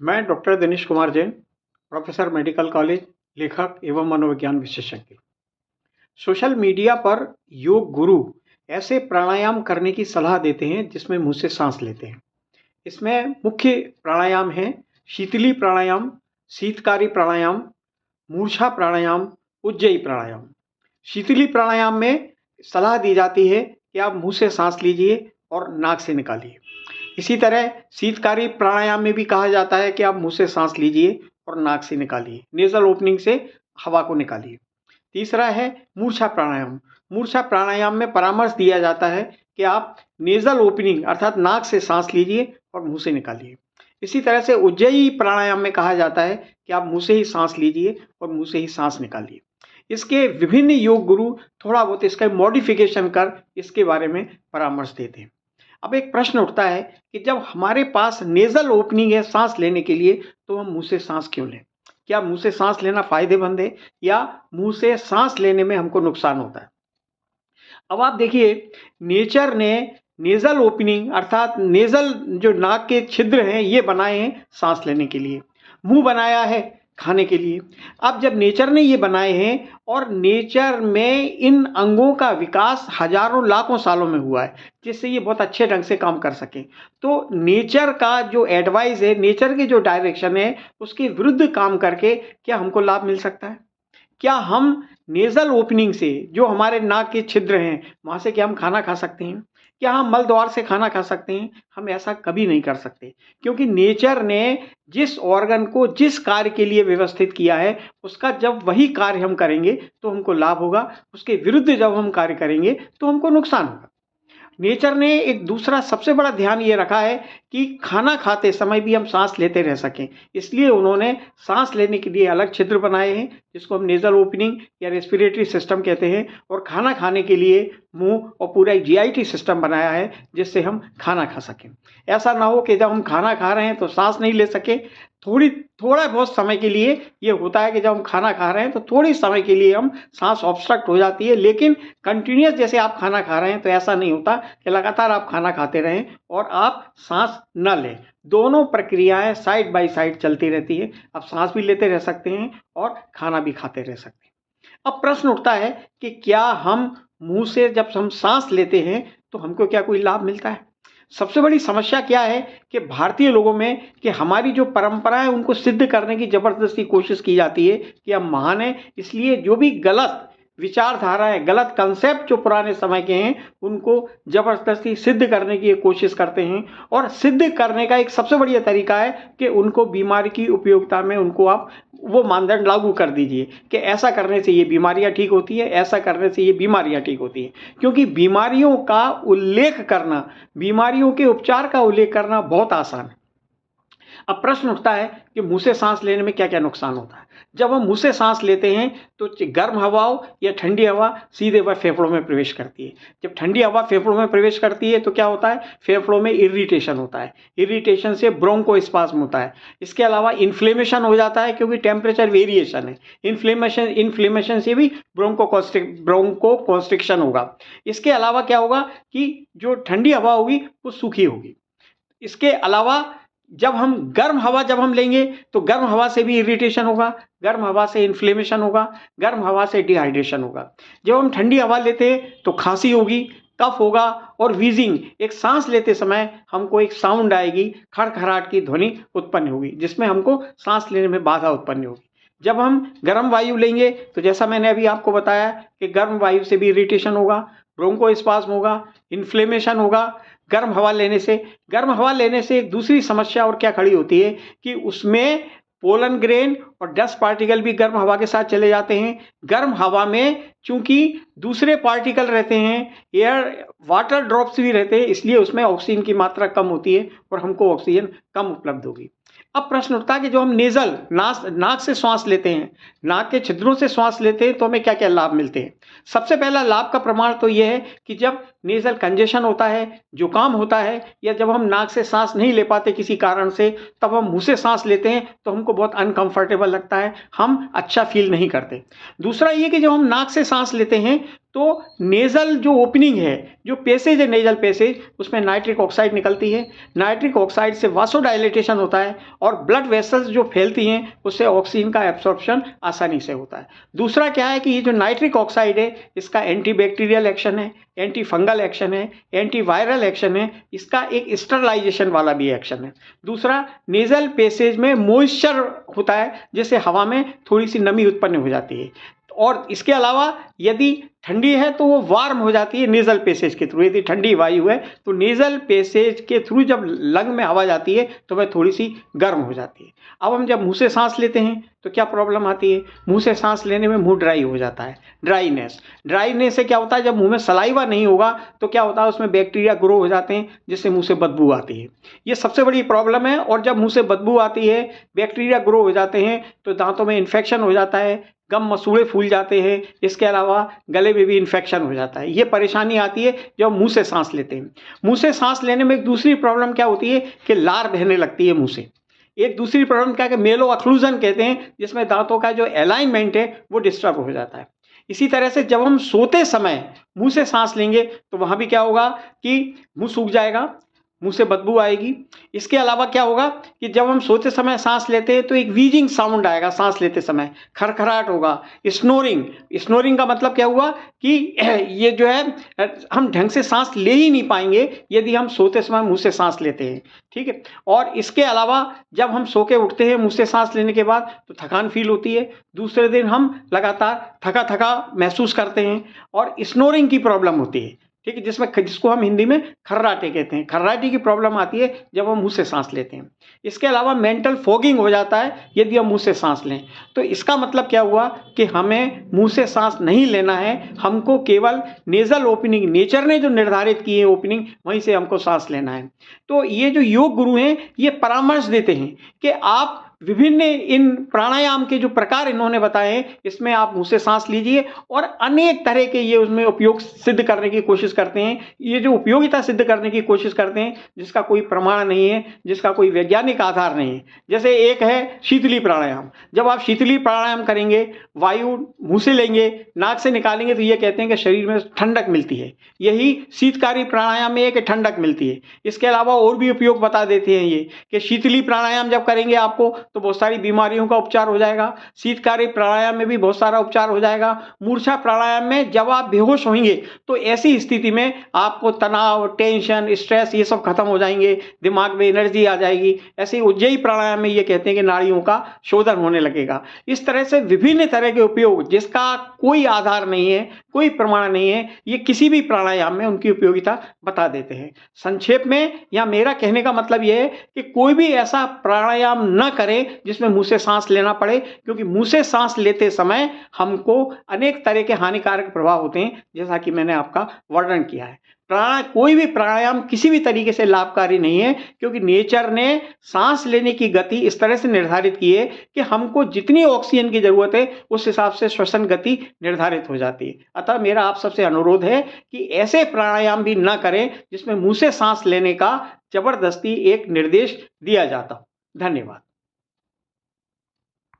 मैं doctor Dinesh Kumar Jain, professor medical college, लेखक एवं मनोविज्ञान विशेषज्ञ। सोशल मीडिया पर योग गुरु ऐसे प्राणायाम करने की सलाह देते हैं जिसमें मुंह से सांस लेते हैं। इसमें मुख्य प्राणायाम हैं शीतली प्राणायाम, शीतकारी प्राणायाम, मूर्छा प्राणायाम, उज्जयी प्राणायाम। शीतली प्राणायाम में सलाह दी जाती है कि आप मुंह से सांस लीजिए और नाक से निकालिए। इसी तरह शीतकारी प्राणायाम में भी कहा जाता है कि आप मुंह से सांस लीजिए और नाक से निकालिए, नेजल ओपनिंग से हवा को निकालिए। तीसरा है मूर्छा प्राणायाम। मूर्छा प्राणायाम में परामर्श दिया जाता है कि आप नेजल ओपनिंग अर्थात नाक से सांस लीजिए और मुंह से निकालिए। इसी तरह से उज्जयी प्राणायाम में कहा जाता है कि आप मुंह से ही सांस लीजिए और मुंह से ही सांस निकालिए। इसके विभिन्न योग गुरु थोड़ा बहुत इसका मॉडिफिकेशन कर इसके बारे में परामर्श देते हैं। अब एक प्रश्न उठता है कि जब हमारे पास नेजल ओपनिंग है सांस लेने के लिए, तो हम मुंह से सांस क्यों लें? क्या मुंह से सांस लेना फायदेमंद है या मुंह से सांस लेने में हमको नुकसान होता है? अब आप देखिए, नेचर ने नेजल ओपनिंग अर्थात नेजल जो नाक के छिद्र हैं ये बनाए हैं सांस लेने के लिए, मुंह बनाया है खाने के लिए। अब जब नेचर ने ये बनाए हैं और नेचर में इन अंगों का विकास हजारों लाखों सालों में हुआ है जिससे ये बहुत अच्छे ढंग से काम कर सकें, तो नेचर का जो एडवाइस है, नेचर की जो डायरेक्शन है, उसके विरुद्ध काम करके क्या हमको लाभ मिल सकता है? क्या हम नेजल ओपनिंग से जो हमारे नाक के छिद्र हैं वहां से क्या हम खाना खा सकते हैं? क्या हम मल द्वार से खाना खा सकते हैं? हम ऐसा कभी नहीं कर सकते, क्योंकि नेचर ने जिस ऑर्गन को जिस कार्य के लिए व्यवस्थित किया है उसका जब वही कार्य हम करेंगे तो हमको लाभ होगा, उसके विरुद्ध जब हम कार्य करेंगे तो हमको नुकसान होगा। नेचर ने एक दूसरा सबसे बड़ा ध्यान ये रखा है कि खाना खाते समय भी हम सांस लेते रह सकें, इसलिए उन्होंने सांस लेने के लिए अलग छिद्र बनाए हैं जिसको हम नेजल ओपनिंग या रेस्पिरेटरी सिस्टम कहते हैं, और खाना खाने के लिए मुंह और पूरा एक जीआईटी सिस्टम बनाया है जिससे हम खाना खा सकें। ऐसा ना हो कि जब हम खाना खा रहे हैं तो सांस नहीं ले सके। थोड़ा बहुत समय के लिए ये होता है कि जब हम खाना खा रहे हैं तो थोड़ी समय के लिए हम सांस ऑब्स्ट्रक्ट हो जाती है, लेकिन कंटिन्यूस जैसे आप खाना खा रहे हैं तो ऐसा नहीं होता कि लगातार आप खाना खाते रहें और आप सांस न लें। दोनों प्रक्रियाएं साइड बाय साइड चलती रहती है। आप सांस भी लेते रह सकते हैं और खाना भी खाते रह सकते हैं। अब प्रश्न उठता है कि क्या हम मुंह से जब हम सांस लेते हैं तो हमको क्या कोई लाभ मिलता है? सबसे बड़ी समस्या क्या है कि भारतीय लोगों में कि हमारी जो परंपरा है उनको सिद्ध करने की जबरदस्ती कोशिश की जाती है कि हम महान हैं, इसलिए जो भी गलत विचारधारा है, गलत कंसेप्ट जो पुराने समय के हैं उनको जबरदस्ती सिद्ध करने की कोशिश करते हैं। और सिद्ध करने का एक सबसे बढ़िया तरीका है कि उनको बीमारी की उपयोगिता में उनको आप वो मानदंड लागू कर दीजिए कि ऐसा करने से ये बीमारियां ठीक होती है, ऐसा करने से ये बीमारियां ठीक होती है। क्योंकि बीमारियों का उल्लेख करना, बीमारियों के उपचार का उल्लेख करना बहुत आसान है। अब प्रश्न उठता है कि मुंह से सांस लेने में क्या क्या नुकसान होता है? जब हम मुंह से सांस लेते हैं तो गर्म हवाओं या ठंडी हवा सीधे वह फेफड़ों में प्रवेश करती है। जब ठंडी हवा फेफड़ों में प्रवेश करती है तो क्या होता है? फेफड़ों में इरिटेशन होता है। इरिटेशन से ब्रोंकोस्पाज्म होता है। इसके अलावा इन्फ्लेमेशन हो जाता है क्योंकि टेम्परेचर वेरिएशन है। इन्फ्लेमेशन से भी ब्रोंको कॉन्स्ट्रिक्शन होगा। इसके अलावा क्या होगा कि जो ठंडी हवा होगी वो सूखी होगी। इसके अलावा जब हम लेंगे तो गर्म हवा से भी इरिटेशन होगा, गर्म हवा से इन्फ्लेमेशन होगा, गर्म हवा से डिहाइड्रेशन होगा। जब हम ठंडी हवा लेते हैं तो खांसी होगी, कफ होगा और वीजिंग, एक सांस लेते समय हमको एक साउंड आएगी, खड़खड़ाहट की ध्वनि उत्पन्न होगी जिसमें हमको सांस लेने में बाधा उत्पन्न होगी। जब हम गर्म वायु लेंगे तो जैसा मैंने अभी आपको बताया कि गर्म वायु से भी इरिटेशन होगा, ब्रोंकोस्पाज्म होगा, इन्फ्लेमेशन होगा। गर्म हवा लेने से एक दूसरी समस्या और क्या खड़ी होती है कि उसमें पोलन ग्रेन और डस्ट पार्टिकल भी गर्म हवा के साथ चले जाते हैं। गर्म हवा में चूंकि दूसरे पार्टिकल रहते हैं, एयर वाटर ड्रॉप्स भी रहते हैं, इसलिए उसमें ऑक्सीजन की मात्रा कम होती है और हमको ऑक्सीजन कम उपलब्ध होगी। अब प्रश्न उठता है कि जो हम नेजल नाक से श्वास लेते हैं, नाक के छिद्रों से श्वास लेते हैं तो हमें क्या क्या लाभ मिलते हैं? सबसे पहला लाभ का प्रमाण तो यह है कि जब नेज़ल कंजेशन होता है, जुकाम होता है, या जब हम नाक से सांस नहीं ले पाते किसी कारण से, तब हम मुंह से सांस लेते हैं तो हमको बहुत अनकंफर्टेबल लगता है, हम अच्छा फील नहीं करते। दूसरा ये कि जब हम नाक से सांस लेते हैं तो नेज़ल जो ओपनिंग है, जो पैसेज है नेज़ल पैसेज, उसमें नाइट्रिक ऑक्साइड निकलती है। नाइट्रिक ऑक्साइड से वासोडाइलेटेशन होता है और ब्लड वेसल्स जो फैलती हैं उससे ऑक्सीजन का एब्सॉर्प्शन आसानी से होता है। दूसरा क्या है कि ये जो नाइट्रिक ऑक्साइड है इसका एंटीबैक्टीरियल एक्शन है, एंटी फंगल एक्शन है, एंटी वायरल एक्शन है, इसका एक स्टरलाइजेशन वाला भी एक्शन है। दूसरा, नेज़ल पैसेज में मॉइस्चर होता है जिससे हवा में थोड़ी सी नमी उत्पन्न हो जाती है, और इसके अलावा यदि ठंडी है तो वो वार्म हो जाती है नेज़ल पैसेज के थ्रू। यदि ठंडी वायु है तो नेज़ल पैसेज के थ्रू जब लंग में हवा जाती है तो वह थोड़ी सी गर्म हो जाती है। अब हम जब मुंह से सांस लेते हैं तो क्या प्रॉब्लम आती है? मुंह से सांस लेने में मुंह ड्राई हो जाता है, ड्राईनेस से क्या होता है, जब मुंह में सलाइवा नहीं होगा तो क्या होता है, उसमें बैक्टीरिया ग्रो हो जाते हैं जिससे मुंह से बदबू आती है। ये सबसे बड़ी प्रॉब्लम है। और जब मुंह से बदबू आती है, बैक्टीरिया ग्रो हो जाते हैं तो दांतों में इन्फेक्शन हो जाता है, गम मसूड़े फूल जाते हैं, इसके अलावा गले में भी इन्फेक्शन हो जाता है। ये परेशानी आती है जब मुंह से सांस लेते हैं। मुंह से सांस लेने में एक दूसरी प्रॉब्लम क्या होती है कि लार बहने लगती है मुंह से। एक दूसरी प्रॉब्लम क्या है कि मेलो अक्लूजन कहते हैं, जिसमें दांतों का जो अलाइनमेंट है वो डिस्टर्ब हो जाता है। इसी तरह से जब हम सोते समय मुंह से सांस लेंगे तो वहाँ भी क्या होगा कि मुंह सूख जाएगा, मुंह से बदबू आएगी। इसके अलावा क्या होगा कि जब हम सोते समय सांस लेते हैं तो एक व्हीजिंग साउंड आएगा, सांस लेते समय खरखराहट होगा, स्नोरिंग का मतलब क्या हुआ कि ये जो है हम ढंग से सांस ले ही नहीं पाएंगे यदि हम सोते समय मुंह से सांस लेते हैं, ठीक है। और इसके अलावा जब हम सो के उठते हैं मुंह से सांस लेने के बाद तो थकान फील होती है, दूसरे दिन हम लगातार थका थका महसूस करते हैं और स्नोरिंग की प्रॉब्लम होती है, ठीक है, जिसको हम हिंदी में खर्राटे कहते हैं। खर्राटे की प्रॉब्लम आती है जब हम मुंह से सांस लेते हैं। इसके अलावा मेंटल फॉगिंग हो जाता है यदि हम मुंह से सांस लें। तो इसका मतलब क्या हुआ कि हमें मुंह से सांस नहीं लेना है, हमको केवल नेज़ल ओपनिंग, नेचर ने जो निर्धारित की है ओपनिंग, वहीं से हमको सांस लेना है। तो ये जो योग गुरु हैं ये परामर्श देते हैं कि आप विभिन्न इन प्राणायाम के जो प्रकार इन्होंने बताए हैं इसमें आप मुंह से सांस लीजिए, और अनेक तरह के ये उसमें उपयोग सिद्ध करने की कोशिश करते हैं। ये जो उपयोगिता सिद्ध करने की कोशिश करते हैं जिसका कोई प्रमाण नहीं है, जिसका कोई वैज्ञानिक आधार नहीं है। जैसे एक है शीतली प्राणायाम। जब आप शीतली प्राणायाम करेंगे, वायु मुंह से लेंगे, नाक से निकालेंगे, तो ये कहते हैं कि शरीर में ठंडक मिलती है। यही शीतकारी प्राणायाम में एक ठंडक मिलती है। इसके अलावा और भी उपयोग बता देते हैं ये कि शीतली प्राणायाम जब करेंगे आपको तो बहुत सारी बीमारियों का उपचार हो जाएगा। शीतकारी प्राणायाम में भी बहुत सारा उपचार हो जाएगा। मूर्छा प्राणायाम में जब आप बेहोश होंगे तो ऐसी स्थिति में आपको तनाव, टेंशन, स्ट्रेस ये सब खत्म हो जाएंगे, दिमाग में एनर्जी आ जाएगी। ऐसे उज्जयी प्राणायाम में ये कहते हैं कि नाड़ियों का शोधन होने लगेगा। इस तरह से विभिन्न तरह के उपयोग जिसका कोई आधार नहीं है, कोई प्रमाण नहीं है, ये किसी भी प्राणायाम में उनकी उपयोगिता बता देते हैं। संक्षेप में या मेरा कहने का मतलब यह है कि कोई भी ऐसा प्राणायाम न करें जिसमें मुंह से सांस लेना पड़े, क्योंकि मुंह से सांस लेते समय हमको अनेक तरह के हानिकारक प्रभाव होते हैं, जैसा कि मैंने आपका वर्णन किया है। कोई भी प्राणायाम किसी भी तरीके से लाभकारी नहीं है, क्योंकि नेचर ने सांस लेने की गति इस तरह से निर्धारित की है कि हमको जितनी ऑक्सीजन की जरूरत है उस हिसाब से श्वसन गति निर्धारित हो जाती है। अतः मेरा आप सबसे अनुरोध है कि ऐसे प्राणायाम भी न करें जिसमें मुंह से सांस लेने का जबरदस्ती एक निर्देश दिया जाता हो। धन्यवाद।